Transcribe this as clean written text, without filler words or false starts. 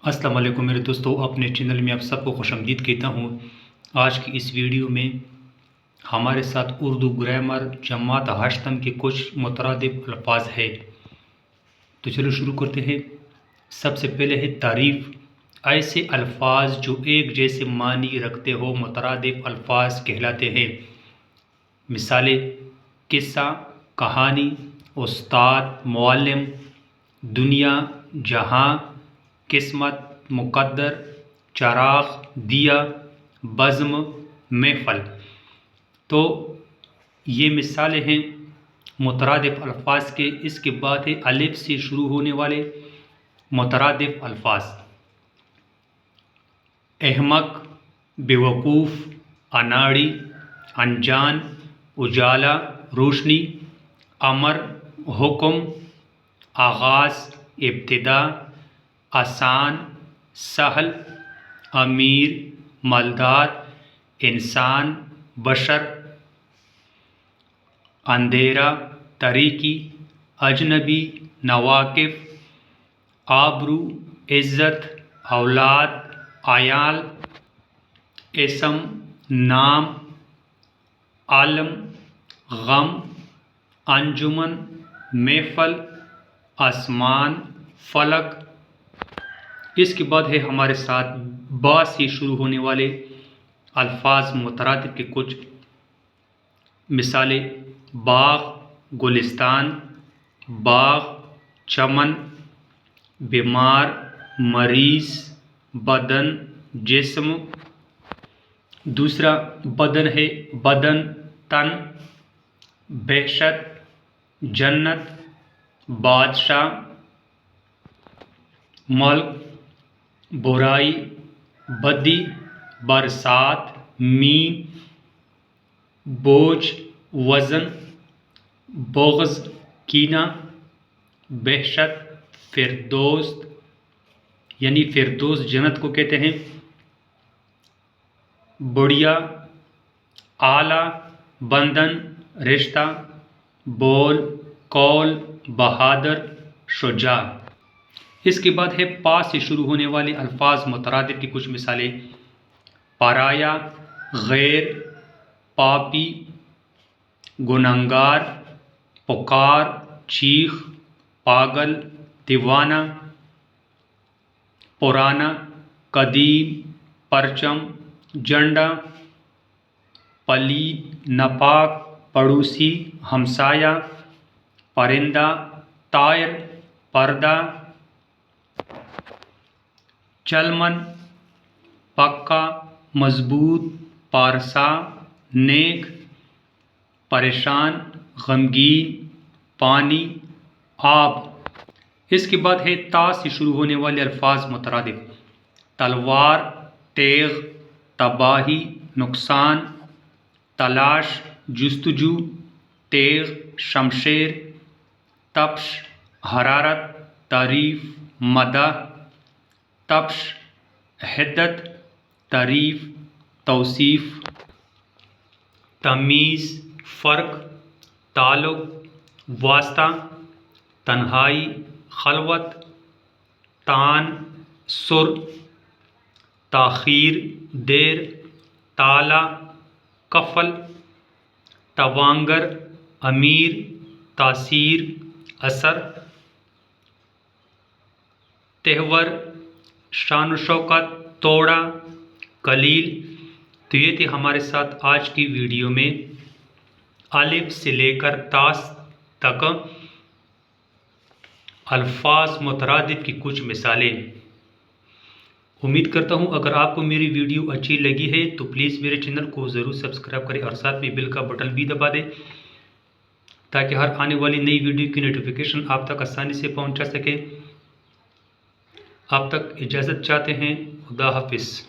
السلام علیکم میرے دوستو، اپنے چینل میں آپ سب کو خوش آمدید کہتا ہوں۔ آج کی اس ویڈیو میں ہمارے ساتھ اردو گرامر جماعت ہاشتم کے کچھ مترادف الفاظ ہے، تو چلو شروع کرتے ہیں۔ سب سے پہلے ہے تعریف۔ ایسے الفاظ جو ایک جیسے معنی رکھتے ہو مترادف الفاظ کہلاتے ہیں۔ مثالیں: قصہ، کہانی، استاد، معلم، دنیا، جہاں، قسمت، مقدر، چراغ، دیا، بزم، محفل۔ تو یہ مثالیں ہیں مترادف الفاظ کے۔ اس کے بعد ہے الف سے شروع ہونے والے مترادف الفاظ۔ احمق، بیوقوف، اناڑی، انجان، اجالا، روشنی، امر، حکم، آغاز، ابتدا، آسان، سہل، امیر، مالدار، انسان، بشر، اندھیرا، تاریکی، اجنبی، ناواقف، آبرو، عزت، اولاد، عیال، اسم، نام، عالم، غم، انجمن، محفل، آسمان، فلک۔ اس کے بعد ہے ہمارے ساتھ با سے شروع ہونے والے الفاظ مترادف کے کچھ مثالیں: باغ، گلستان، باغ، چمن، بیمار، مریض، بدن، جسم۔ دوسرا بدن ہے بدن، تن، بہشت، جنت، بادشاہ، ملک، برائی، بدی، برسات، می، بوجھ، وزن، بغض، کینہ، بہشت، فردوس یعنی فردوس جنت کو کہتے ہیں، بڑھیا، اعلیٰ، بندھن، رشتہ، بول، قول، بہادر، شجاع۔ اس کے بعد ہے پا سے شروع ہونے والے الفاظ مترادف کی کچھ مثالیں: پرایا، غیر، پاپی، گنہگار، پکار، چیخ، پاگل، دیوانہ، پرانا، قدیم، پرچم، جھنڈا، پلید، ناپاک، پڑوسی، ہمسایہ، پرندہ، طائر، پردہ، چلمن، پکا، مضبوط، پارسا، نیک، پریشان، غمگین، پانی، آب۔ اس کے بعد ہے تا سے شروع ہونے والے الفاظ مترادف: تلوار، تیغ، تباہی، نقصان، تلاش، جستجو، تیغ، شمشیر، تپش، حرارت، تعریف، مدح، تپش، حدت، تعریف، توصیف۔ تمیز، فرق، تعلق، واسطہ، تنہائی، خلوت، تان، سر، تاخیر، دیر، تالا، کفل، توانگر، امیر، تاثیر، اثر، تہور، شان و شوکت، توڑا، قلیل۔ تو یہ تھی ہمارے ساتھ آج کی ویڈیو میں الف سے لے کر تا تک الفاظ مترادف کی کچھ مثالیں۔ امید کرتا ہوں اگر آپ کو میری ویڈیو اچھی لگی ہے تو پلیز میرے چینل کو ضرور سبسکرائب کریں اور ساتھ میں بیل کا بٹن بھی دبا دیں تاکہ ہر آنے والی نئی ویڈیو کی نوٹیفیکیشن آپ تک آسانی سے پہنچا سکے۔ آپ تک اجازت چاہتے ہیں۔ خدا حافظ۔